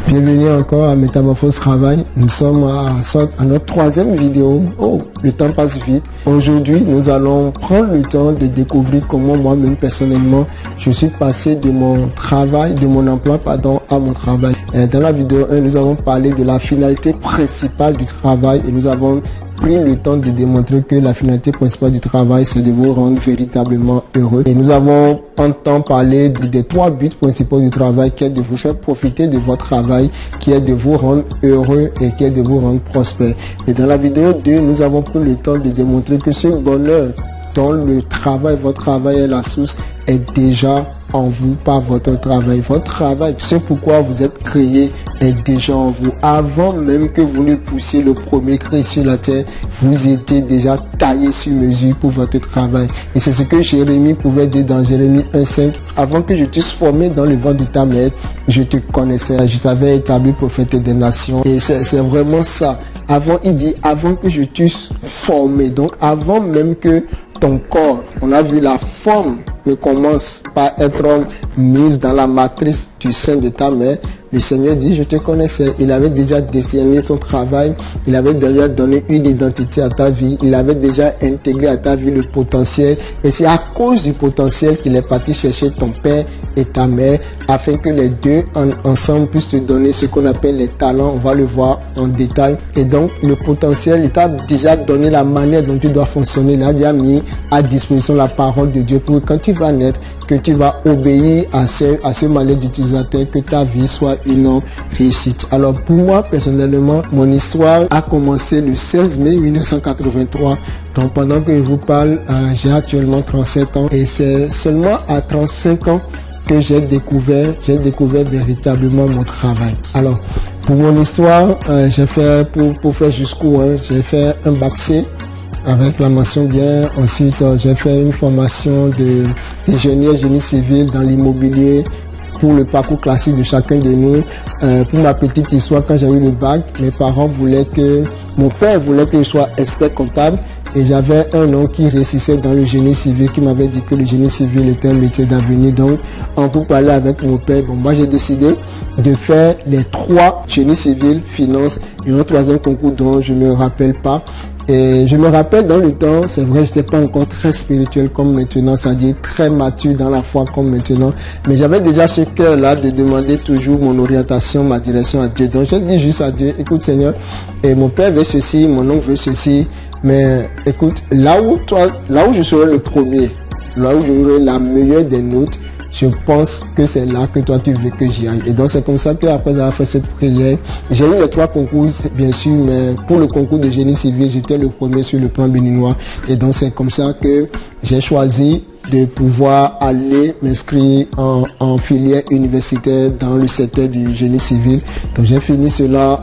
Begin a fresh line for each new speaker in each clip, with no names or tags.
Bienvenue encore à Métamorphose Travail. Nous sommes à notre troisième vidéo. Oh, le temps passe vite. Aujourd'hui, nous allons prendre le temps de découvrir comment moi-même personnellement, je suis passé de mon travail, de mon emploi, à mon travail. Dans la vidéo 1, nous avons parlé de la finalité principale du travail et nous avons pris le temps de démontrer que la finalité principale du travail, c'est de vous rendre véritablement heureux. Et nous avons en temps parlé des trois buts principaux du travail, qui est de vous faire profiter de votre travail, qui est de vous rendre heureux et qui est de vous rendre prospère. Et dans la vidéo 2, nous avons pris le temps de démontrer que ce bonheur dont le travail, votre travail est la source, est déjà en vous par votre travail. Votre travail, ce pourquoi vous êtes créé, est déjà en vous. Avant même que vous ne poussiez le premier cri sur la terre, vous étiez déjà taillé sur mesure pour votre travail. Et c'est ce que Jérémie pouvait dire dans Jérémie 1,5. Avant que je t'eusse formé dans le ventre de ta mère, je te connaissais, je t'avais établi prophète des nations. Et c'est vraiment ça. Avant, il dit, avant que je t'eusse formé, donc avant même que ton corps, on a vu la forme ne commence par être mise dans la matrice du sein de ta mère, le Seigneur dit, je te connaissais. Il avait déjà décerné son travail, il avait déjà donné une identité à ta vie, il avait déjà intégré à ta vie le potentiel. Et c'est à cause du potentiel qu'il est parti chercher ton père et ta mère, afin que les deux ensemble puissent te donner ce qu'on appelle les talents. On va le voir en détail. Et donc, le potentiel, il t'a déjà donné la manière dont tu dois fonctionner. Il a déjà mis à disposition la parole de Dieu pour que quand tu vas naître, que tu vas obéir à ce manuel d'utilisateur, que ta vie soit une réussite. Alors pour moi personnellement, mon histoire a commencé le 16 mai 1983. Donc pendant que je vous parle, j'ai actuellement 37 ans et c'est seulement à 35 ans que j'ai découvert véritablement mon travail. Alors pour mon histoire, j'ai fait pour faire jusqu'où, j'ai fait un bac C avec la mention bien. Ensuite, j'ai fait une formation d'ingénieur génie civil dans l'immobilier pour le parcours classique de chacun de nous. Pour ma petite histoire, quand j'ai eu le bac, mon père voulait que je sois expert comptable et j'avais un oncle qui réussissait dans le génie civil, qui m'avait dit que le génie civil était un métier d'avenir. Donc, en pour parler avec mon père, moi j'ai décidé de faire les 3 génie civil, finance et un troisième concours dont je ne me rappelle pas. Et je me rappelle dans le temps, c'est vrai, j'étais pas encore très spirituel comme maintenant, c'est-à-dire très mature dans la foi comme maintenant. Mais j'avais déjà ce cœur-là de demander toujours mon orientation, ma direction à Dieu. Donc je dis juste à Dieu, écoute Seigneur, et mon père veut ceci, mon oncle veut ceci, mais écoute, là où je serai le premier, là où j'aurai la meilleure des notes, je pense que c'est là que toi tu veux que j'y aille. Et donc c'est comme ça qu'après avoir fait cette prière, j'ai eu les 3 concours bien sûr, mais pour le concours de génie civil, j'étais le premier sur le plan béninois. Et donc c'est comme ça que j'ai choisi de pouvoir aller m'inscrire en filière universitaire dans le secteur du génie civil. Donc j'ai fini cela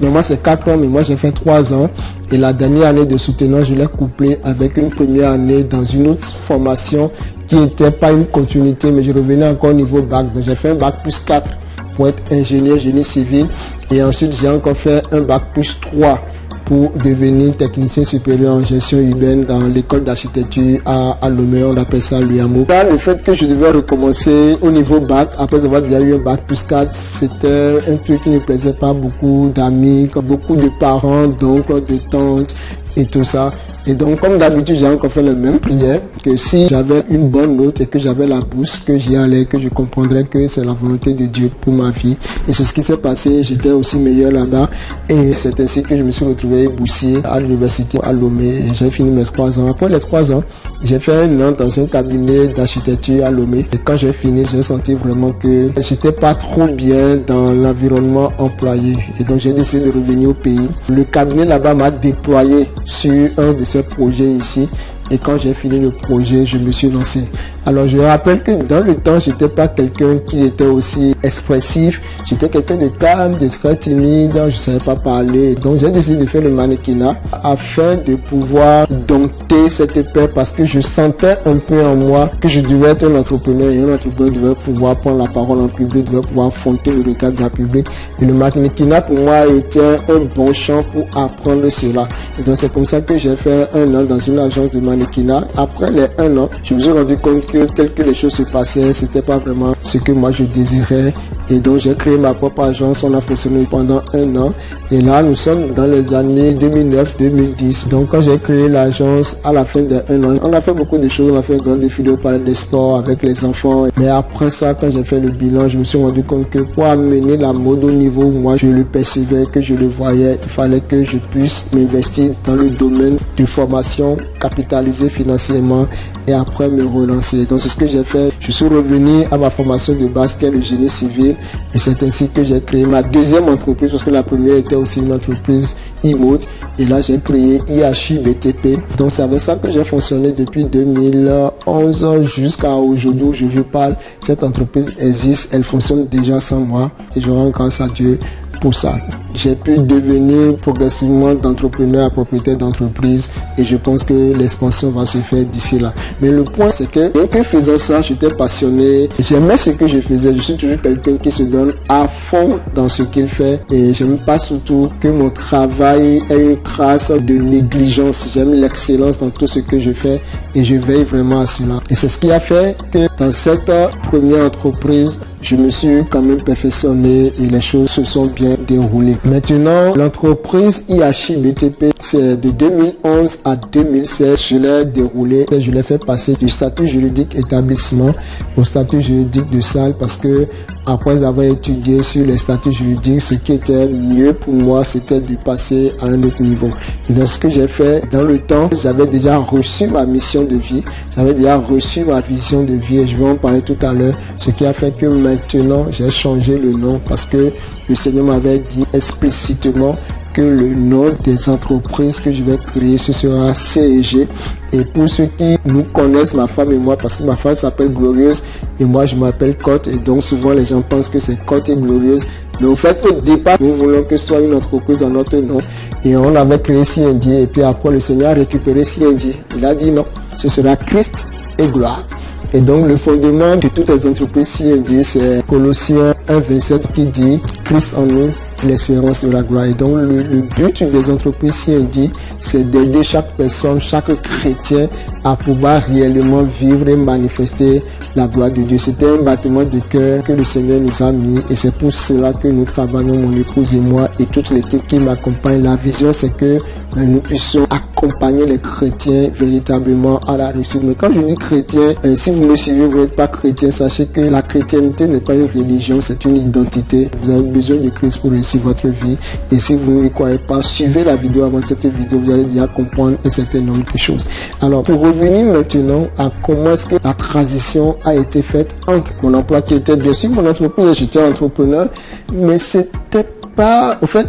normalement c'est 4 ans, mais moi j'ai fait 3 ans. Et la dernière année de soutenance, je l'ai couplé avec une première année dans une autre formation qui n'était pas une continuité, mais je revenais encore au niveau bac. Donc j'ai fait un bac plus 4 pour être ingénieur génie civil. Et ensuite j'ai encore fait un bac plus 3 pour devenir technicien supérieur en gestion urbaine dans l'école d'architecture à Lomé, on appelle ça l'UAMO. Le fait que je devais recommencer au niveau bac, après avoir déjà eu un bac plus 4, c'était un truc qui ne plaisait pas beaucoup d'amis, beaucoup de parents, d'oncles, de tantes et tout ça. Et donc, comme d'habitude, j'ai encore fait la même prière, que si j'avais une bonne note et que j'avais la bourse, que j'y allais, que je comprendrais que c'est la volonté de Dieu pour ma vie. Et c'est ce qui s'est passé, j'étais aussi meilleur là-bas. Et c'est ainsi que je me suis retrouvé boursier à l'université à Lomé. Et j'ai fini mes 3 ans. Après les 3 ans, j'ai fait un an dans un cabinet d'architecture à Lomé. Et quand j'ai fini, j'ai senti vraiment que j'étais pas trop bien dans l'environnement employé. Et donc, j'ai décidé de revenir au pays. Le cabinet là-bas m'a déployé sur un de ce projet ici. Et quand j'ai fini le projet, je me suis lancé. Alors je rappelle que dans le temps, j'étais pas quelqu'un qui était aussi expressif. J'étais quelqu'un de calme, de très timide. Je savais pas parler. Donc j'ai décidé de faire le mannequinat afin de pouvoir dompter cette peur, parce que je sentais un peu en moi que je devais être un entrepreneur, et un entrepreneur devait pouvoir prendre la parole en public, devait pouvoir affronter le regard de la public. Et le mannequinat pour moi était un bon champ pour apprendre cela. Et donc c'est comme ça que j'ai fait un an dans une agence de mannequinat mannequinat. Après les 1 an, je me suis rendu compte que tel que les choses se passaient, c'était pas vraiment ce que moi je désirais. Et donc j'ai créé ma propre agence, on a fonctionné pendant 1 an. Et là, nous sommes dans les années 2009-2010. Donc quand j'ai créé l'agence, à la fin de 1 an, on a fait beaucoup de choses. On a fait un grand défilé au palais des sports avec les enfants. Mais après ça, quand j'ai fait le bilan, je me suis rendu compte que pour amener la mode au niveau où moi je le percevais, que je le voyais, il fallait que je puisse m'investir dans le domaine de formation, capitaliser financièrement et après me relancer. Donc c'est ce que j'ai fait. Je suis revenu à ma formation de base qui est le génie civil et c'est ainsi que j'ai créé ma deuxième entreprise parce que la première était aussi une entreprise e-mode et là j'ai créé IHI BTP. Donc c'est avec ça que j'ai fonctionné depuis 2011 jusqu'à aujourd'hui où je vous parle. Cette entreprise existe, elle fonctionne déjà sans moi et je rends grâce à Dieu pour ça. J'ai pu devenir progressivement d'entrepreneur à propriétaire d'entreprise et je pense que l'expansion va se faire d'ici là. Mais le point c'est que en faisant ça, j'étais passionné, j'aimais ce que je faisais. Je suis toujours quelqu'un qui se donne à fond dans ce qu'il fait et j'aime pas surtout que mon travail ait une trace de négligence. J'aime l'excellence dans tout ce que je fais et je veille vraiment à cela. Et c'est ce qui a fait que dans cette première entreprise, je me suis quand même perfectionné et les choses se sont bien déroulées. Maintenant, l'entreprise IHI BTP, c'est de 2011 à 2016, je l'ai déroulé. Je l'ai fait passer du statut juridique établissement au statut juridique de salle parce que après avoir étudié sur les statuts juridiques, ce qui était mieux pour moi, c'était de passer à un autre niveau. Et dans ce que j'ai fait, dans le temps, j'avais déjà reçu ma mission de vie, j'avais déjà reçu ma vision de vie et je vais en parler tout à l'heure, ce qui a fait que maintenant, j'ai changé le nom parce que le Seigneur m'avait dit explicitement que le nom des entreprises que je vais créer, ce sera CEG. Et pour ceux qui nous connaissent, ma femme et moi, parce que ma femme s'appelle Glorieuse et moi je m'appelle Cote et donc souvent les gens pensent que c'est Cote et Glorieuse. Mais au fait, au départ, nous voulons que ce soit une entreprise en notre nom et on avait créé CND et puis après le Seigneur a récupéré CND. Il a dit non, ce sera Christ et gloire. Et donc le fondement de toutes les entreprises CND, c'est Colossiens 1,27 qui dit Christ en nous, l'espérance de la gloire. Et donc le but des entreprises CND, c'est d'aider chaque personne, chaque chrétien à pouvoir réellement vivre et manifester la gloire de Dieu. C'était un battement de cœur que le Seigneur nous a mis et c'est pour cela que nous travaillons, mon épouse et moi et toute l'équipe qui m'accompagne. La vision, c'est que nous puissions accompagner les chrétiens véritablement à la réussite. Mais quand je dis chrétien, si vous me suivez, vous n'êtes pas chrétien, sachez que la chrétienté n'est pas une religion, c'est une identité. Vous avez besoin de Christ pour réussir votre vie. Et si vous ne le croyez pas, suivez la vidéo avant cette vidéo, vous allez déjà comprendre un certain nombre de choses. Alors, pour revenir maintenant à comment est-ce que la transition a été faite entre mon emploi qui était bien sûr mon entreprise, j'étais entrepreneur, mais c'était pas, au fait,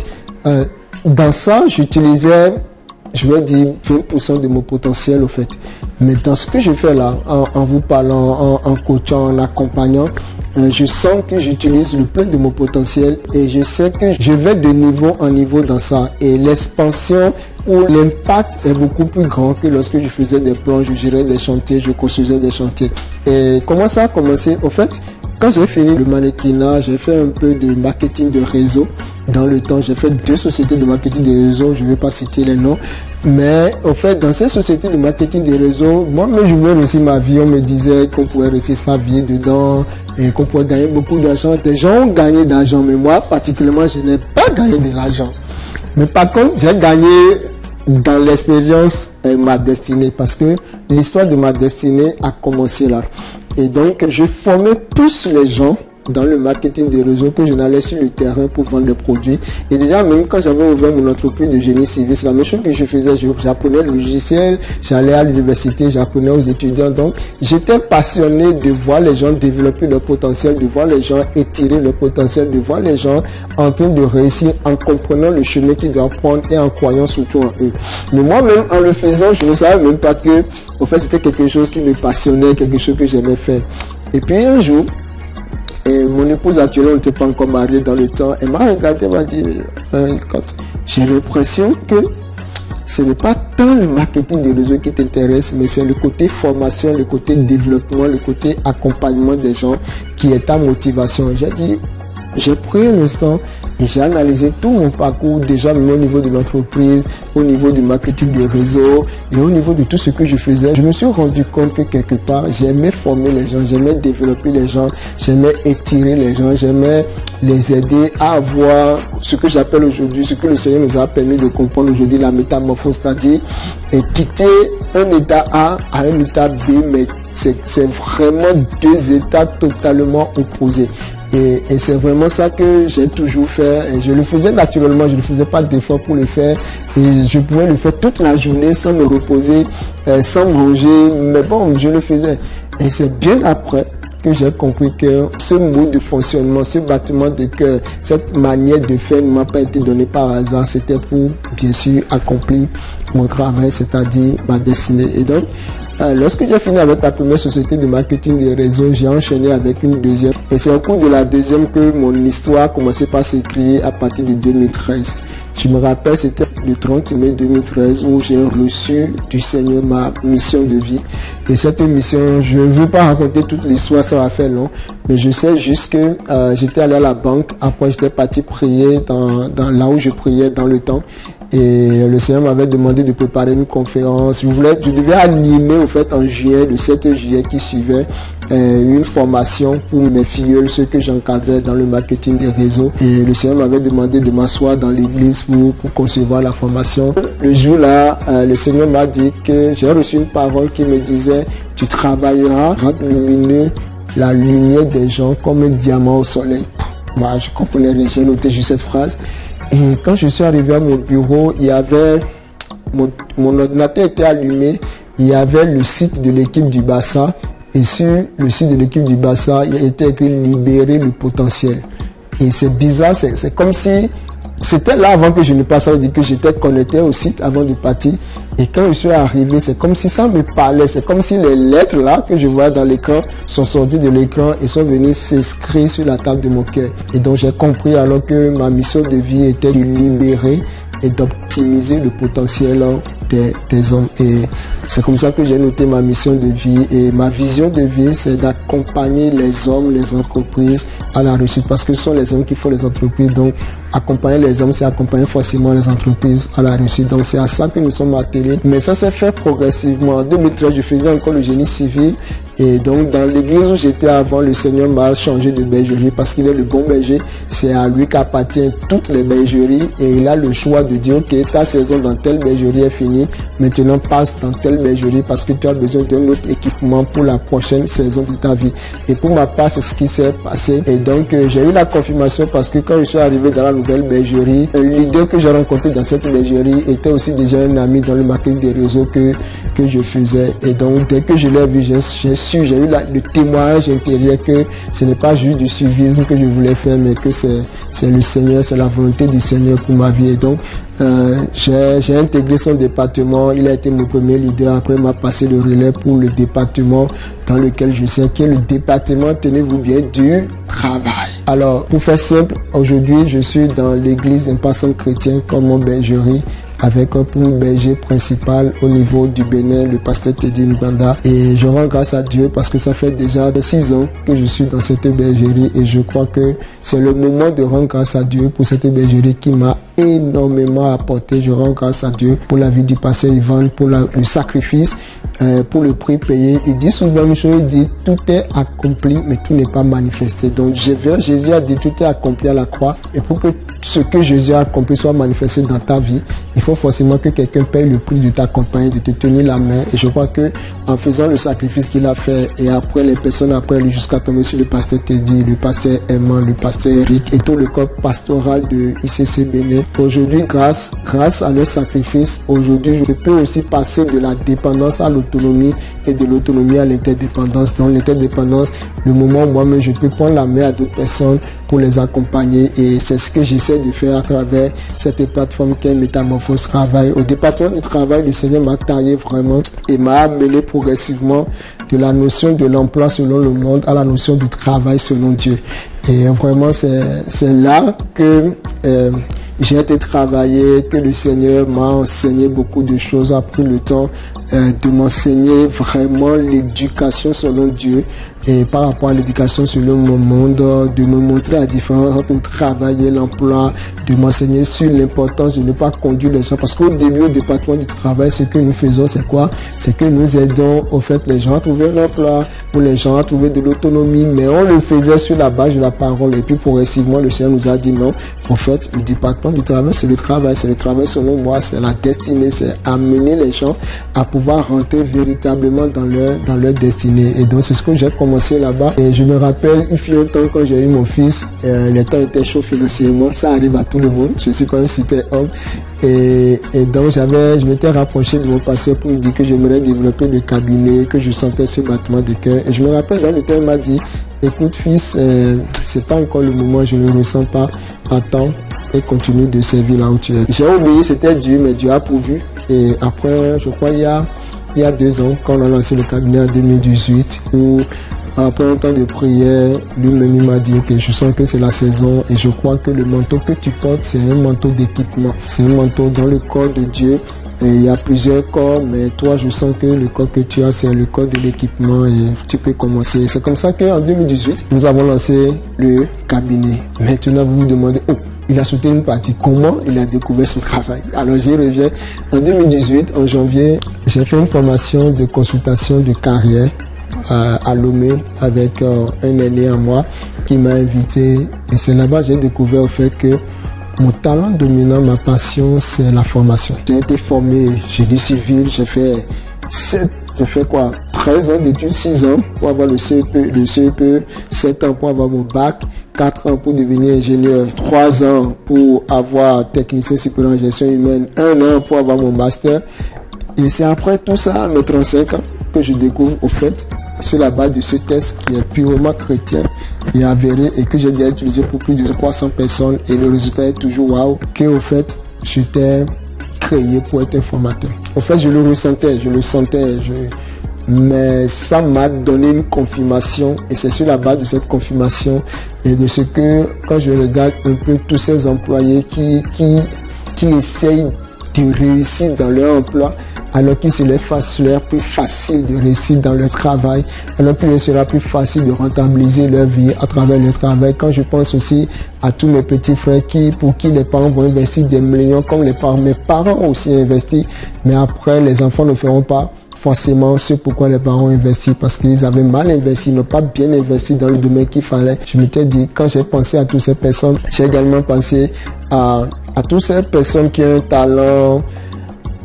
dans ça, j'utilisais, je vais dire, 20% de mon potentiel, au fait. Mais dans ce que je fais là, en vous parlant, en coachant, en accompagnant, je sens que j'utilise le plein de mon potentiel et je sais que je vais de niveau en niveau dans ça. Et l'expansion ou l'impact est beaucoup plus grand que lorsque je faisais des plans, je gérais des chantiers, je construisais des chantiers. Et comment ça a commencé? Au fait, quand j'ai fini le mannequinat, j'ai fait un peu de marketing de réseau. Dans le temps, j'ai fait 2 sociétés de marketing de réseau, je ne vais pas citer les noms. Mais au fait, dans ces sociétés de marketing de réseau, moi-même je voulais réussir ma vie. On me disait qu'on pouvait réussir sa vie dedans et qu'on pouvait gagner beaucoup d'argent. Des gens ont gagné d'argent, mais moi particulièrement, je n'ai pas gagné de l'argent. Mais par contre, j'ai gagné dans l'expérience ma destinée parce que l'histoire de ma destinée a commencé là. Et donc, je formais plus les gens dans le marketing des réseaux que je n'allais sur le terrain pour vendre des produits. Et déjà, même quand j'avais ouvert mon entreprise de génie civil, c'est la même chose que je faisais. J'apprenais le logiciel, j'allais à l'université, j'apprenais aux étudiants. Donc, j'étais passionné de voir les gens développer leur potentiel, de voir les gens étirer leur potentiel, de voir les gens en train de réussir en comprenant le chemin qu'ils doivent prendre et en croyant surtout en eux. Mais moi-même, en le faisant, je ne savais même pas que, au fait, c'était quelque chose qui me passionnait, quelque chose que j'aimais faire. Et puis un jour, et mon épouse actuelle, on n'était pas encore mariés dans le temps, elle m'a regardé, elle m'a dit, j'ai l'impression que ce n'est pas tant le marketing des réseaux qui t'intéresse, mais c'est le côté formation, le côté développement, le côté accompagnement des gens qui est ta motivation. J'ai dit, j'ai pris un instant Et j'ai analysé tout mon parcours, déjà même au niveau de l'entreprise, au niveau du marketing des réseaux et au niveau de tout ce que je faisais. Je me suis rendu compte que quelque part, j'aimais former les gens, j'aimais développer les gens, j'aimais étirer les gens, j'aimais les aider à avoir ce que j'appelle aujourd'hui, ce que le Seigneur nous a permis de comprendre aujourd'hui, la métamorphose, c'est-à-dire quitter un état A à un état B, mais c'est vraiment deux états totalement opposés. Et c'est vraiment ça que j'ai toujours fait. Et je le faisais naturellement, je ne faisais pas d'effort pour le faire. Et je pouvais le faire toute la journée sans me reposer, sans manger. Mais bon, je le faisais. Et c'est bien après que j'ai compris que ce mode de fonctionnement, ce battement de cœur, cette manière de faire ne m'a pas été donnée par hasard. C'était pour, bien sûr, accomplir mon travail, c'est-à-dire ma destinée. Et donc, lorsque j'ai fini avec la première société de marketing des réseaux, j'ai enchaîné avec une deuxième. Et c'est au cours de la deuxième que mon histoire a commencé par s'écrire à partir de 2013. Je me rappelle, c'était le 30 mai 2013 où j'ai reçu du Seigneur ma mission de vie. Et cette mission, je ne veux pas raconter toute l'histoire, ça va faire long. Mais je sais juste que j'étais allé à la banque. Après, j'étais parti prier dans là où je priais dans le temps. Et le Seigneur m'avait demandé de préparer une conférence. Je devais animer au fait en juillet, le 7 juillet qui suivait, une formation pour mes filleuls, ceux que j'encadrais dans le marketing des réseaux. Et le Seigneur m'avait demandé de m'asseoir dans l'église pour concevoir la formation. Le jour-là, le Seigneur m'a dit que j'ai reçu une parole qui me disait « Tu travailleras, rendre lumineux la lumière des gens comme un diamant au soleil. » Moi, je comprenais rien, j'ai noté juste cette phrase. Et quand je suis arrivé à mon bureau, il y avait mon ordinateur était allumé, il y avait le site de l'équipe du Barça et sur le site de l'équipe du Barça, il était écrit libérer le potentiel. Et c'est bizarre, c'est comme si c'était là avant que je ne passe, ça veut dire que j'étais connecté au site avant de partir. Et quand je suis arrivé, c'est comme si ça me parlait, c'est comme si les lettres là que je vois dans l'écran sont sorties de l'écran et sont venues s'inscrire sur la table de mon cœur. Et donc j'ai compris alors que ma mission de vie était de libérer et d'optimiser le potentiel des hommes. Et c'est comme ça que j'ai noté ma mission de vie. Et ma vision de vie, c'est d'accompagner les hommes, les entreprises à la réussite. Parce que ce sont les hommes qui font les entreprises. Donc, accompagner les hommes, c'est accompagner forcément les entreprises à la réussite. Donc, c'est à ça que nous sommes attelés. Mais ça s'est fait progressivement. En 2013, je faisais encore le génie civil. Et donc, dans l'église où j'étais avant, le Seigneur m'a changé de bergerie parce qu'il est le bon berger. C'est à lui qu'appartient toutes les bergeries et il a le choix de dire, ok, ta saison dans telle bergerie est finie. Maintenant, passe dans telle bergerie parce que tu as besoin d'un autre équipement pour la prochaine saison de ta vie. Et pour ma part, c'est ce qui s'est passé. Et donc, j'ai eu la confirmation parce que quand je suis arrivé dans la nouvelle bergerie, un leader que j'ai rencontré dans cette bergerie était aussi déjà un ami dans le marketing des réseaux que je faisais. Et donc, dès que je l'ai vu, j'ai eu le témoignage intérieur que ce n'est pas juste du suivisme que je voulais faire, mais que c'est le Seigneur, c'est la volonté du Seigneur pour ma vie. Et donc, j'ai intégré son département, il a été mon premier leader, après il m'a passé le relais pour le département dans lequel je sais que le département, tenez-vous bien, du travail. Alors, pour faire simple, aujourd'hui, je suis dans l'église d'un passant chrétien comme mon bergerie, avec pour berger principal au niveau du Bénin, le pasteur Teddy Nbanda. Et je rends grâce à Dieu parce que ça fait déjà 6 ans que je suis dans cette bergerie et je crois que c'est le moment de rendre grâce à Dieu pour cette bergerie qui m'a énormément apporté. Je rends grâce à Dieu pour la vie du pasteur Ivan, pour le sacrifice, pour le prix payé. Il dit souvent une chose, il dit tout est accompli mais tout n'est pas manifesté. Donc Jésus a dit tout est accompli à la croix et pour que ce que Jésus a accompli soit manifesté dans ta vie, il faut forcément que quelqu'un paye le prix de t'accompagner, de te tenir la main. Et je crois que en faisant le sacrifice qu'il a fait et après les personnes après lui jusqu'à tomber sur le pasteur Teddy, le pasteur Emma, le pasteur Eric et tout le corps pastoral de ICC Bénin, aujourd'hui grâce à leur sacrifice, aujourd'hui je peux aussi passer de la dépendance à l'autonomie et de l'autonomie à l'interdépendance. Dans l'interdépendance, le moment où moi-même je peux prendre la main à d'autres personnes pour les accompagner et c'est ce que j'essaie de faire à travers cette plateforme qu'est Métamorphose Travail. Au département du travail, le Seigneur m'a taillé vraiment et m'a amené progressivement de la notion de l'emploi selon le monde à la notion du travail selon Dieu. Et vraiment, c'est là que j'ai été travaillé, que le Seigneur m'a enseigné beaucoup de choses, a pris le temps de m'enseigner vraiment l'éducation selon Dieu et par rapport à l'éducation selon mon monde, de me montrer la différence entre le travail et l'emploi, de m'enseigner sur l'importance de ne pas conduire les gens. Parce qu'au début, au département du travail, ce que nous faisons, c'est quoi? C'est que nous aidons au fait les gens à trouver un emploi, ou les gens à trouver de l'autonomie, mais on le faisait sur la base de la parole. Et puis progressivement, le Seigneur nous a dit non. Au fait, le département du travail, c'est le travail selon moi, c'est la destinée, c'est amener les gens à pouvoir rentrer véritablement dans leur destinée. Et donc, c'est ce que j'ai commencé là-bas. Et je me rappelle, il fut un temps quand j'ai eu mon fils, les temps étaient chauds financièrement, ça arrive à tout le monde, je suis pas un super homme. Et donc, je m'étais rapproché de mon pasteur pour lui dire que j'aimerais développer le cabinet, que je sentais ce battement de cœur. Et je me rappelle, dans le temps, il m'a dit, écoute fils, c'est pas encore le moment, je ne le ressens pas, attends et continue de servir là où tu es. J'ai oublié, c'était Dieu, mais Dieu a pourvu. Et après, je crois, il y a 2 ans, quand on a lancé le cabinet en 2018, où après un temps de prière, lui-même il m'a dit ok, je sens que c'est la saison et je crois que le manteau que tu portes, c'est un manteau d'équipement, c'est un manteau dans le corps de Dieu. Et il y a plusieurs corps, mais toi je sens que le corps que tu as, c'est le corps de l'équipement et tu peux commencer. C'est comme ça qu'en 2018, nous avons lancé le cabinet. Maintenant vous vous demandez, il a sauté une partie, comment il a découvert son travail? Alors j'y reviens. En 2018, en janvier, j'ai fait une formation de consultation de carrière à Lomé avec un aîné à moi qui m'a invité, et c'est là-bas que j'ai découvert au fait que mon talent dominant, ma passion, c'est la formation. J'ai été formé génie civil, j'ai fait 13 ans d'études, 6 ans pour avoir le CEP, 7 ans pour avoir mon bac, 4 ans pour devenir ingénieur, 3 ans pour avoir technicien supérieur en gestion humaine, 1 an pour avoir mon master. Et c'est après tout ça, à mes 35 ans, que je découvre au fait, sur la base de ce test qui est purement chrétien et avéré et que j'ai déjà utilisé pour plus de 300 personnes et le résultat est toujours waouh, que au fait j'étais créé pour être un formateur. Au fait je le sentais, mais ça m'a donné une confirmation et c'est sur la base de cette confirmation et de ce que quand je regarde un peu tous ces employés qui essayent de réussir dans leur emploi, alors qu'il serait plus facile de réussir dans leur travail, alors qu'il sera plus facile de rentabiliser leur vie à travers le travail. Quand je pense aussi à tous mes petits frères pour qui les parents vont investir des millions, comme mes parents ont aussi investi, mais après les enfants ne feront pas forcément ce pourquoi les parents ont investi, parce qu'ils avaient mal investi, ils n'ont pas bien investi dans le domaine qu'il fallait. Je m'étais dit, quand j'ai pensé à toutes ces personnes, j'ai également pensé à toutes ces personnes qui ont un talent,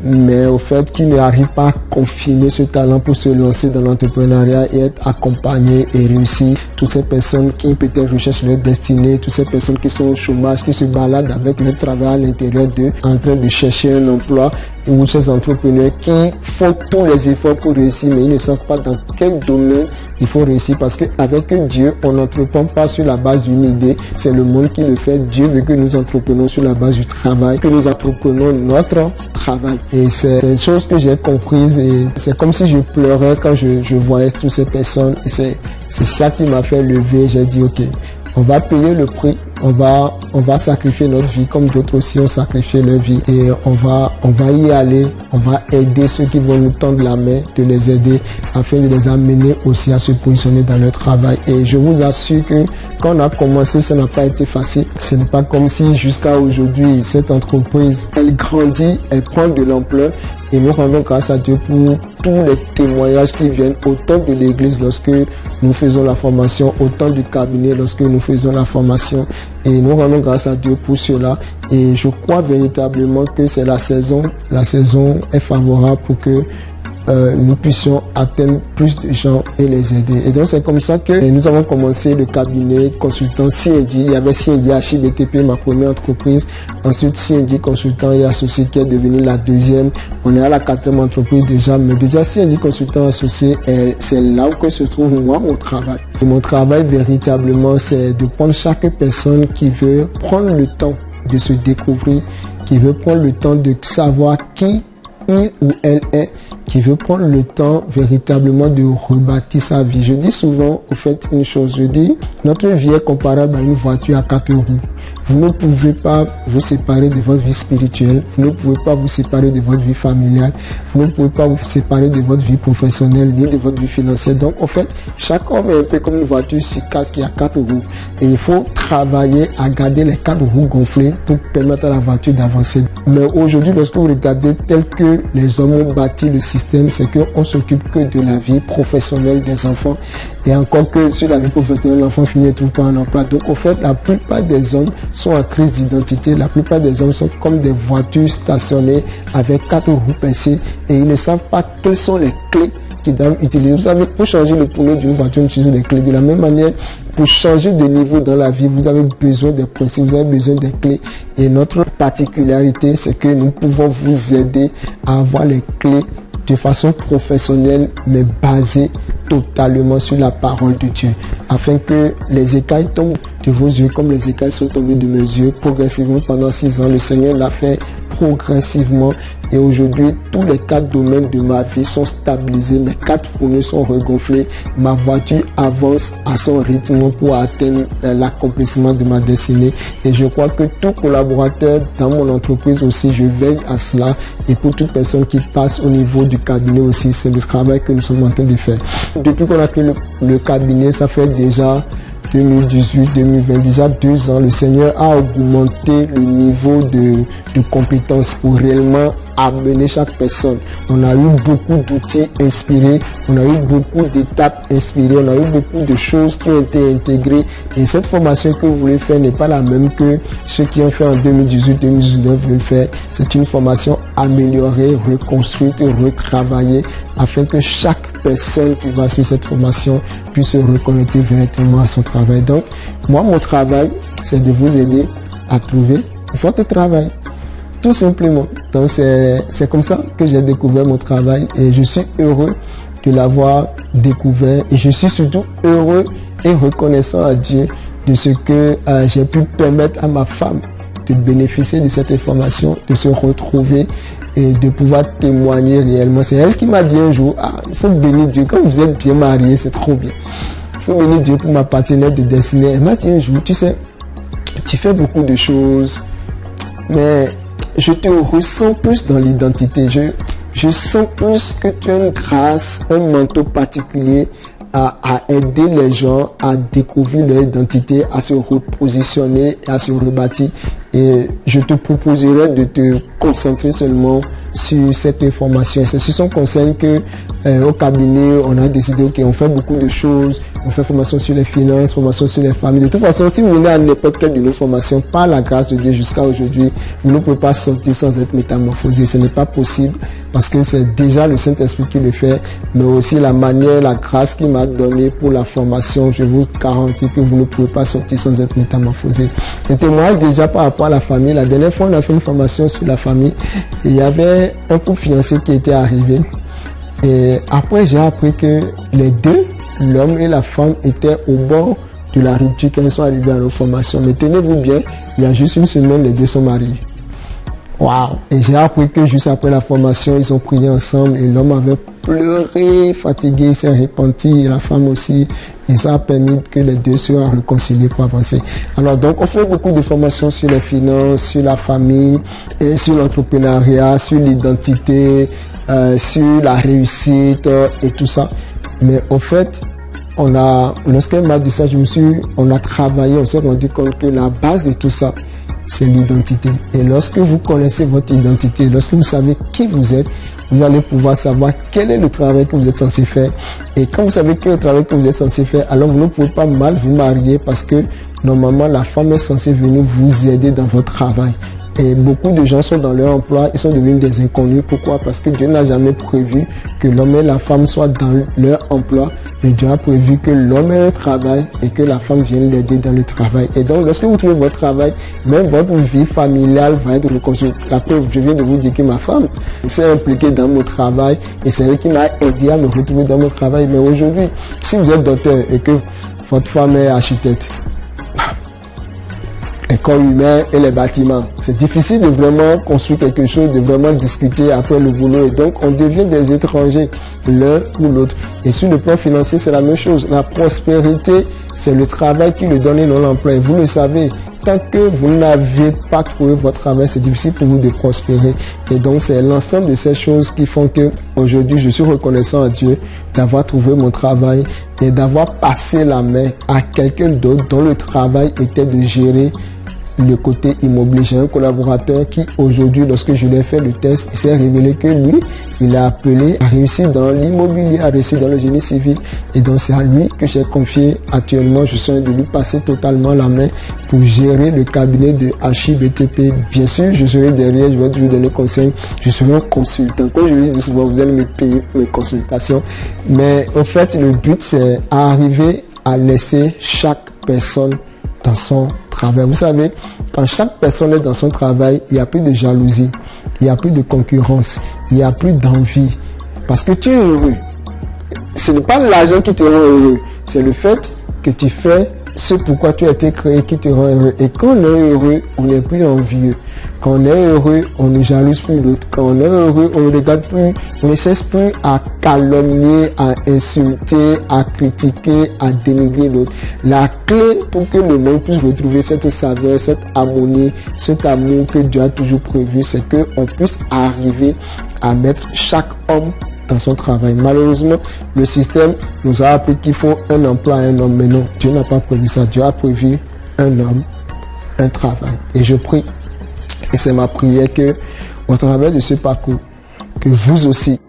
mais au fait qui n'arrivent pas à confiner ce talent pour se lancer dans l'entrepreneuriat et être accompagnés et réussir. Toutes ces personnes qui peut-être recherchent leur destinée, toutes ces personnes qui sont au chômage, qui se baladent avec leur travail à l'intérieur d'eux, en train de chercher un emploi, ou ces entrepreneurs qui font tous les efforts pour réussir, mais ils ne savent pas dans quel domaine il faut réussir, parce qu'avec Dieu, on n'entreprend pas sur la base d'une idée, c'est le monde qui le fait. Dieu veut que nous entreprenons sur la base du travail, que nous entreprenons notre travail. Et c'est une chose que j'ai comprise et c'est comme si je pleurais quand je voyais toutes ces personnes. Et c'est ça qui m'a fait lever. J'ai dit, ok, on va payer le prix. On va sacrifier notre vie comme d'autres aussi ont sacrifié leur vie et on va y aller, on va aider ceux qui vont nous tendre la main, de les aider afin de les amener aussi à se positionner dans leur travail. Et je vous assure que quand on a commencé, ça n'a pas été facile. Ce n'est pas comme si jusqu'à aujourd'hui, cette entreprise, elle grandit, elle prend de l'ampleur et nous rendons grâce à Dieu pour tous les témoignages qui viennent autant de l'église lorsque nous faisons la formation, autant du cabinet lorsque nous faisons la formation. Et nous rendons grâce à Dieu pour cela. Et je crois véritablement que c'est la saison. La saison est favorable pour que nous puissions atteindre plus de gens et les aider. Et donc c'est comme ça que nous avons commencé le cabinet consultant CNJ. Il y avait CNJ HBTP, ma première entreprise. Ensuite CNJ consultant et associé qui est devenu la deuxième. On est à la 4e entreprise déjà, mais déjà CNJ consultant associé, c'est là où se trouve moi mon travail. Et mon travail véritablement, c'est de prendre chaque personne qui veut prendre le temps de se découvrir, qui veut prendre le temps de savoir qui il ou elle est, qui veut prendre le temps véritablement de rebâtir sa vie. Je dis souvent, au fait, une chose, je dis, notre vie est comparable à une voiture à 4 roues. Vous ne pouvez pas vous séparer de votre vie spirituelle, vous ne pouvez pas vous séparer de votre vie familiale, vous ne pouvez pas vous séparer de votre vie professionnelle, ni de votre vie financière. Donc, au fait, chaque homme est un peu comme une voiture qui a 4 roues. Et il faut travailler à garder les 4 roues gonflées pour permettre à la voiture d'avancer. Mais aujourd'hui, lorsque vous regardez tel que les hommes ont bâti le système, c'est qu'on s'occupe que de la vie professionnelle des enfants. Et encore que sur la vie professionnelle, l'enfant finit ne trouve pas un emploi. Donc, au fait, la plupart des hommes sont en crise d'identité. La plupart des hommes sont comme des voitures stationnées avec 4 roues percées et ils ne savent pas quelles sont les clés qu'ils doivent utiliser. Vous savez, pour changer le pneu d'une voiture, vous utilisez les clés. De la même manière, pour changer de niveau dans la vie, vous avez besoin des principes, vous avez besoin des clés. Et notre particularité, c'est que nous pouvons vous aider à avoir les clés de façon professionnelle, mais basée totalement sur la parole de Dieu, afin que les écailles tombent de vos yeux comme les écailles sont tombées de mes yeux progressivement pendant 6 ans. Le Seigneur l'a fait progressivement et aujourd'hui tous les 4 domaines de ma vie sont stabilisés, mes 4 pneus sont regonflés, ma voiture avance à son rythme pour atteindre l'accomplissement de ma destinée. Et je crois que tout collaborateur dans mon entreprise aussi, je veille à cela, et pour toute personne qui passe au niveau du cabinet aussi, c'est le travail que nous sommes en train de faire. Depuis qu'on a créé le cabinet, ça fait déjà 2018, 2020, déjà 2 ans, le Seigneur a augmenté le niveau de compétences pour réellement amener chaque personne. On a eu beaucoup d'outils inspirés, on a eu beaucoup d'étapes inspirées, on a eu beaucoup de choses qui ont été intégrées. Et cette formation que vous voulez faire n'est pas la même que ceux qui ont fait en 2018-2019 veulent faire. C'est une formation améliorée, reconstruite, retravaillée, afin que chaque personne qui va sur cette formation puisse se reconnecter véritablement à son travail. Donc, moi, mon travail, c'est de vous aider à trouver votre travail. Tout simplement. Donc c'est comme ça que j'ai découvert mon travail et je suis heureux de l'avoir découvert et je suis surtout heureux et reconnaissant à Dieu de ce que j'ai pu permettre à ma femme de bénéficier de cette information, de se retrouver et de pouvoir témoigner réellement. C'est elle qui m'a dit un jour, il faut bénir Dieu, quand vous êtes bien mariés, c'est trop bien. Il faut bénir Dieu pour ma partenaire de destinée. Elle m'a dit un jour, tu sais, tu fais beaucoup de choses, mais je te ressens plus dans l'identité. Je sens plus que tu as une grâce, un manteau particulier à aider les gens à découvrir leur identité, à se repositionner, à se rebâtir. Et je te proposerai de te concentrer seulement sur cette information. C'est sur son conseil que au cabinet, on a décidé, ok, on fait beaucoup de choses. On fait formation sur les finances, formation sur les familles. De toute façon, si vous venez à n'importe quelle de nos formations, par la grâce de Dieu jusqu'à aujourd'hui, vous ne pouvez pas sortir sans être métamorphosé. Ce n'est pas possible parce que c'est déjà le Saint-Esprit qui le fait, mais aussi la manière, la grâce qu'il m'a donnée pour la formation. Je vous garantis que vous ne pouvez pas sortir sans être métamorphosé. Je témoigne déjà par rapport à la famille. La dernière fois, on a fait une formation sur la famille et il y avait un couple fiancé qui était arrivé. Et après, j'ai appris que les deux, l'homme et la femme, étaient au bord de la rupture quand ils sont arrivés à nos formations. Mais tenez-vous bien, il y a juste une semaine, les deux sont mariés. Waouh! Et j'ai appris que juste après la formation, ils ont prié ensemble et l'homme avait pleuré, fatigué, il s'est repenti, et la femme aussi. Et ça a permis que les deux soient réconciliés pour avancer. Alors donc, on fait beaucoup de formations sur les finances, sur la famille, et sur l'entrepreneuriat, sur l'identité, sur la réussite et tout ça. Mais au fait, lorsqu'elle m'a dit ça, on a travaillé, on s'est rendu compte que la base de tout ça, c'est l'identité. Et lorsque vous connaissez votre identité, lorsque vous savez qui vous êtes, vous allez pouvoir savoir quel est le travail que vous êtes censé faire. Et quand vous savez quel est le travail que vous êtes censé faire, alors vous ne pouvez pas mal vous marier parce que normalement la femme est censée venir vous aider dans votre travail. Et beaucoup de gens sont dans leur emploi, ils sont devenus des inconnus. Pourquoi? Parce que Dieu n'a jamais prévu que l'homme et la femme soient dans leur emploi, mais Dieu a prévu que l'homme ait un travail et que la femme vienne l'aider dans le travail. Et donc, lorsque vous trouvez votre travail, même votre vie familiale va être reconstruite. La preuve, je viens de vous dire que ma femme s'est impliquée dans mon travail et c'est elle qui m'a aidé à me retrouver dans mon travail. Mais aujourd'hui, si vous êtes docteur et que votre femme est architecte, les corps humains et les bâtiments. C'est difficile de vraiment construire quelque chose, de vraiment discuter après le boulot. Et donc, on devient des étrangers l'un ou l'autre. Et sur le plan financier, c'est la même chose. La prospérité, c'est le travail qui le donne et non l'emploi. Et vous le savez, tant que vous n'avez pas trouvé votre travail, c'est difficile pour vous de prospérer. Et donc, c'est l'ensemble de ces choses qui font que aujourd'hui, je suis reconnaissant à Dieu d'avoir trouvé mon travail et d'avoir passé la main à quelqu'un d'autre dont le travail était de gérer le côté immobilier. J'ai un collaborateur qui aujourd'hui, lorsque je lui ai fait le test, il s'est révélé que lui, il a appelé à réussir dans l'immobilier, à réussir dans le génie civil. Et donc c'est à lui que j'ai confié actuellement. Je suis en train de lui passer totalement la main pour gérer le cabinet de HIBTP. Bien sûr, je serai derrière, je vais toujours donner conseil. Je serai un consultant. Comme je lui dis souvent, vous allez me payer pour mes consultations. Mais en fait, le but, c'est arriver à laisser chaque personne dans son travail. Vous savez, quand chaque personne est dans son travail, il n'y a plus de jalousie, il n'y a plus de concurrence, il n'y a plus d'envie. Parce que tu es heureux. Ce n'est pas l'argent qui te rend heureux, c'est le fait que tu fais ce pourquoi tu as été créé qui te rend heureux. Et quand on est heureux, on n'est plus envieux. Quand on est heureux, on ne jalouse plus l'autre. Quand on est heureux, on ne regarde plus, on ne cesse plus à calomnier, à insulter, à critiquer, à dénigrer l'autre. La clé pour que le monde puisse retrouver cette saveur, cette harmonie, cet amour que Dieu a toujours prévu, c'est qu'on puisse arriver à mettre chaque homme dans son travail. Malheureusement, le système nous a appris qu'il faut un emploi à un homme, mais non, Dieu n'a pas prévu ça. Dieu a prévu un homme, un travail. Et je prie, et c'est ma prière que, au travers de ce parcours, que vous aussi,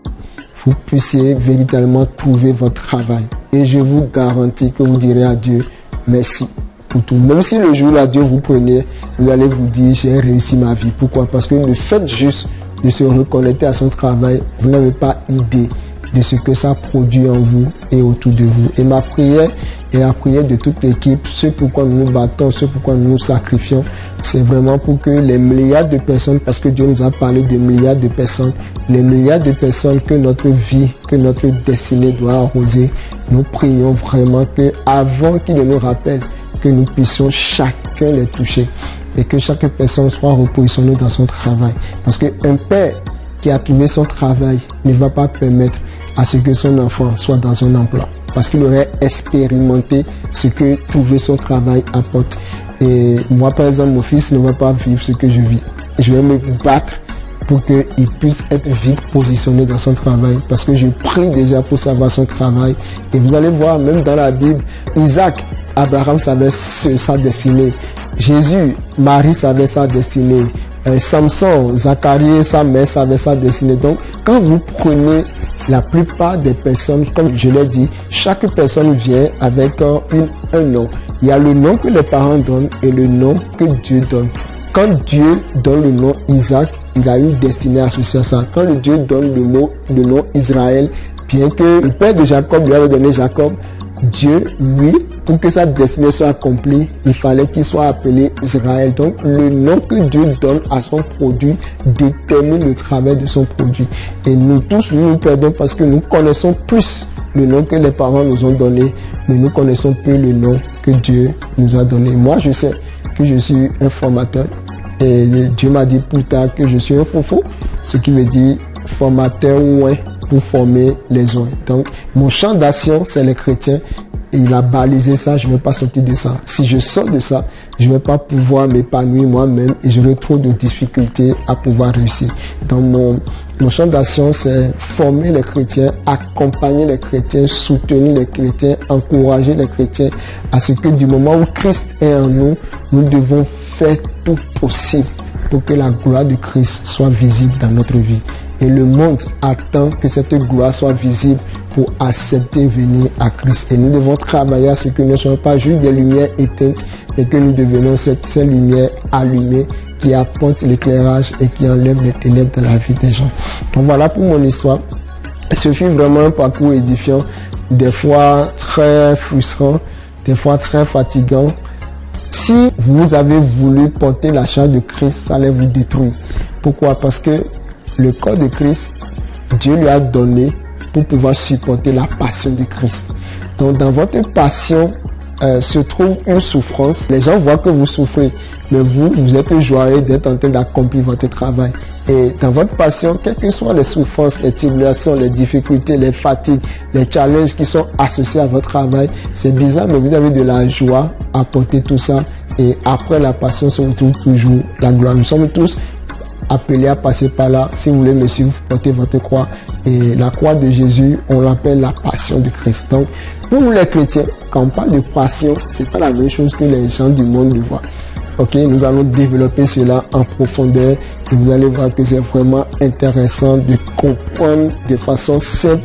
vous puissiez véritablement trouver votre travail. Et je vous garantis que vous direz à Dieu, merci pour tout. Même si le jour là, Dieu vous prenait, vous allez vous dire, j'ai réussi ma vie. Pourquoi? Parce que le fait juste de se reconnecter à son travail, vous n'avez pas idée de ce que ça produit en vous et autour de vous. Et ma prière et la prière de toute l'équipe, ce pourquoi nous nous battons, ce pourquoi nous nous sacrifions, c'est vraiment pour que les milliards de personnes, parce que Dieu nous a parlé de milliards de personnes, les milliards de personnes que notre vie, que notre destinée doit arroser, nous prions vraiment que avant qu'il ne nous rappelle, que nous puissions chacun les toucher. Et que chaque personne soit repositionnée dans son travail. Parce qu'un père qui a trouvé son travail ne va pas permettre à ce que son enfant soit dans un emploi. Parce qu'il aurait expérimenté ce que trouver son travail apporte. Et moi, par exemple, mon fils ne va pas vivre ce que je vis. Je vais me battre pour qu'il puisse être vite positionné dans son travail. Parce que je prie déjà pour savoir son travail. Et vous allez voir, même dans la Bible, Isaac, Abraham savait sa destinée. Jésus, Marie savait sa destinée. Samson, Zacharie, sa mère savait sa destinée. Donc, quand vous prenez la plupart des personnes, comme je l'ai dit, chaque personne vient avec un nom. Il y a le nom que les parents donnent et le nom que Dieu donne. Quand Dieu donne le nom Isaac, il a une destinée associée à ça. Quand le Dieu donne le nom Israël, bien que le père de Jacob lui avait donné Jacob, Dieu, lui, pour que sa destinée soit accomplie, il fallait qu'il soit appelé Israël. Donc, le nom que Dieu donne à son produit détermine le travail de son produit. Et nous tous, nous perdons parce que nous connaissons plus le nom que les parents nous ont donné, mais nous connaissons peu le nom que Dieu nous a donné. Moi, je sais que je suis un formateur et Dieu m'a dit plus tard que je suis un fofo, ce qui veut dire formateur ouin pour former les uns. Donc, mon champ d'action, c'est les chrétiens. Et il a balisé ça, je ne vais pas sortir de ça. Si je sors de ça, je ne vais pas pouvoir m'épanouir moi-même et j'aurai trop de difficultés à pouvoir réussir. Donc, mon champ d'action, c'est former les chrétiens, accompagner les chrétiens, soutenir les chrétiens, encourager les chrétiens à ce que du moment où Christ est en nous, nous devons faire tout possible pour que la gloire de Christ soit visible dans notre vie. Et le monde attend que cette gloire soit visible pour accepter venir à Christ. Et nous devons travailler à ce que nous ne soyons pas juste des lumières éteintes, mais que nous devenons cette lumière allumée qui apporte l'éclairage et qui enlève les ténèbres de la vie des gens. Donc voilà pour mon histoire. Ce fut vraiment un parcours édifiant, des fois très frustrant, des fois très fatigant. Si vous avez voulu porter la charge de Christ, ça allait vous détruire. Pourquoi? Parce que le corps de Christ, Dieu lui a donné pour pouvoir supporter la passion de Christ. Donc dans votre passion se trouve une souffrance, les gens voient que vous souffrez, mais vous êtes joyeux d'être en train d'accomplir votre travail. Et dans votre passion, quelles que soient les souffrances, les tribulations, les difficultés, les fatigues, les challenges qui sont associés à votre travail, c'est bizarre, mais vous avez de la joie à porter tout ça. Et après la passion se retrouve toujours la gloire. Nous sommes tous appelés à passer par là. Si vous voulez me suivre, portez votre croix. Et la croix de Jésus, on l'appelle la passion du Christ. Donc, pour nous les chrétiens, quand on parle de passion, c'est pas la même chose que les gens du monde le voient. Ok, nous allons développer cela en profondeur et vous allez voir que c'est vraiment intéressant de comprendre de façon simple,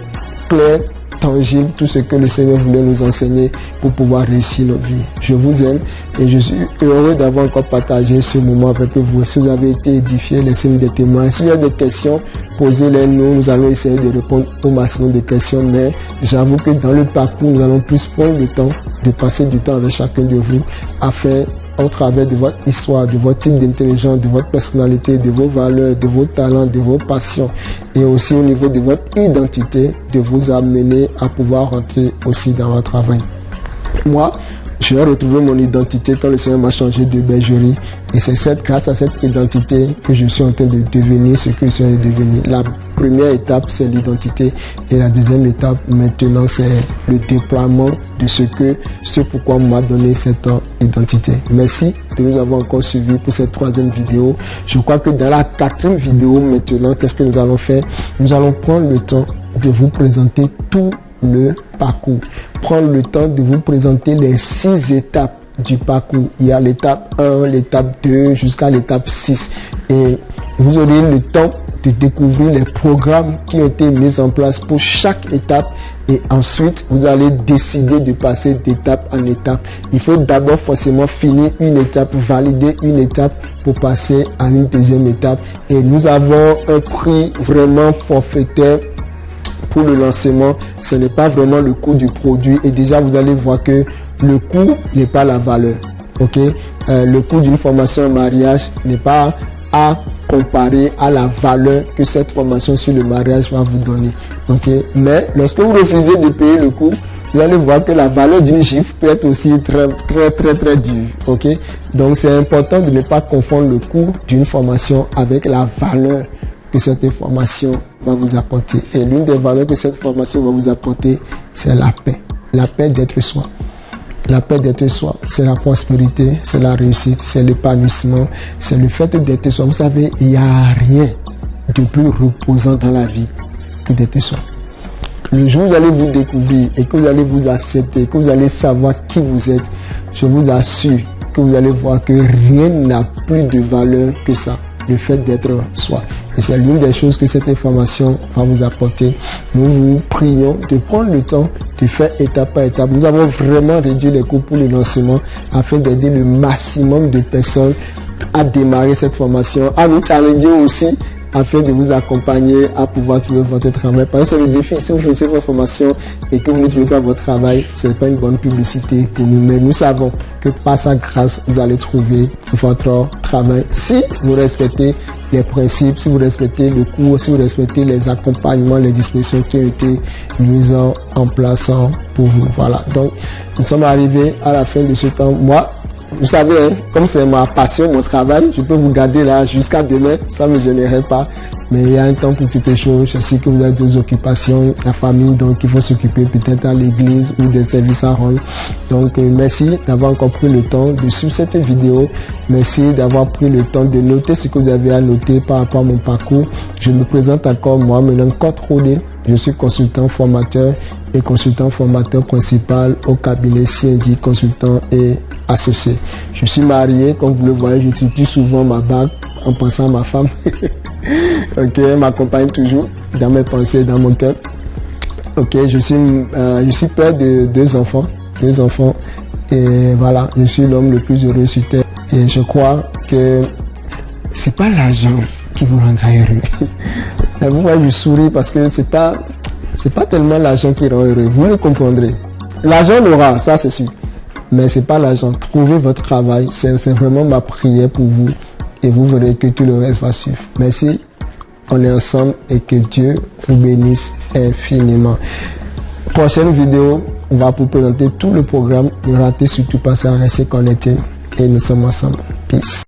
claire, tangible tout ce que le Seigneur voulait nous enseigner pour pouvoir réussir notre vie. Je vous aime et je suis heureux d'avoir encore partagé ce moment avec vous. Si vous avez été édifiés, laissez-nous des témoins. S'il y a des questions, posez-les nous. Nous allons essayer de répondre au maximum de questions, mais j'avoue que dans le parcours, nous allons plus prendre le temps de passer du temps avec chacun de vous afin au travers de votre histoire, de votre type d'intelligence, de votre personnalité, de vos valeurs, de vos talents, de vos passions et aussi au niveau de votre identité, de vous amener à pouvoir rentrer aussi dans votre travail. Moi, j'ai retrouvé mon identité quand le Seigneur m'a changé de bergerie et c'est grâce à cette identité que je suis en train de devenir ce que je suis en train de devenir. La première étape, c'est l'identité et la deuxième étape, maintenant, c'est le déploiement de ce pourquoi on m'a donné cette identité. Merci de nous avoir encore suivis pour cette troisième vidéo. Je crois que dans la quatrième vidéo, maintenant, qu'est-ce que nous allons faire? Nous allons prendre le temps de vous présenter tout le parcours. Prendre le temps de vous présenter les 6 étapes du parcours. Il y a l'étape 1, l'étape 2 jusqu'à l'étape 6. Et vous aurez le temps de découvrir les programmes qui ont été mis en place pour chaque étape et ensuite vous allez décider de passer d'étape en étape. Il faut d'abord forcément finir une étape, valider une étape pour passer à une deuxième étape et nous avons un prix vraiment forfaitaire pour le lancement. Ce n'est pas vraiment le coût du produit et déjà vous allez voir que le coût n'est pas la valeur. Ok, le coût d'une formation en mariage n'est pas à comparer à la valeur que cette formation sur le mariage va vous donner. Ok, mais lorsque vous refusez de payer le coût, vous allez voir que la valeur d'une gifle peut être aussi très dure. Ok, donc c'est important de ne pas confondre le coût d'une formation avec la valeur que cette formation va vous apporter. Et l'une des valeurs que cette formation va vous apporter, c'est la paix. La paix d'être soi. La paix d'être soi, c'est la prospérité, c'est la réussite, c'est l'épanouissement, c'est le fait d'être soi. Vous savez, il n'y a rien de plus reposant dans la vie que d'être soi. Le jour où vous allez vous découvrir et que vous allez vous accepter, que vous allez savoir qui vous êtes, je vous assure que vous allez voir que rien n'a plus de valeur que ça. Le fait d'être soi. Et c'est l'une des choses que cette information va vous apporter. Nous vous prions de prendre le temps de faire étape par étape. Nous avons vraiment réduit les coûts pour le lancement afin d'aider le maximum de personnes à démarrer cette formation, à nous challenger aussi afin de vous accompagner à pouvoir trouver votre travail. Parce que c'est le défi. Si vous faites votre formation et que vous ne trouvez pas votre travail, ce n'est pas une bonne publicité pour nous. Mais nous savons que par sa grâce, vous allez trouver votre travail. Si vous respectez les principes, si vous respectez le cours, si vous respectez les accompagnements, les dispositions qui ont été mises en place pour vous. Voilà. Donc, nous sommes arrivés à la fin de ce temps. Moi, vous savez, hein, comme c'est ma passion, mon travail, je peux vous garder là jusqu'à demain, ça ne me gênerait pas. Mais il y a un temps pour toutes les choses. Je sais que vous avez d'autres occupations, la famille, donc il faut s'occuper peut-être à l'église ou des services à rendre. Donc merci d'avoir encore pris le temps de suivre cette vidéo. Merci d'avoir pris le temps de noter ce que vous avez à noter par rapport à mon parcours. Je me présente encore moi, maintenant Code Rodé. Je suis consultant formateur et consultant formateur principal au cabinet CNJ Consultant et Associé. Je suis marié, comme vous le voyez, j'utilise souvent ma bague en pensant à ma femme. Ok, elle m'accompagne toujours dans mes pensées, dans mon cœur. Ok, je suis père de deux enfants et voilà, je suis l'homme le plus heureux sur terre. Et je crois que c'est pas l'argent qui vous rendra heureux. Vous voyez, je souris parce que c'est pas tellement l'argent qui rend heureux. Vous le comprendrez. L'argent l'aura, ça c'est sûr. Mais c'est pas l'argent. Trouvez votre travail. C'est vraiment ma prière pour vous. Et vous verrez que tout le reste va suivre. Merci. On est ensemble et que Dieu vous bénisse infiniment. Prochaine vidéo, on va vous présenter tout le programme. Ne ratez surtout pas ça, restez connectés et nous sommes ensemble. Peace.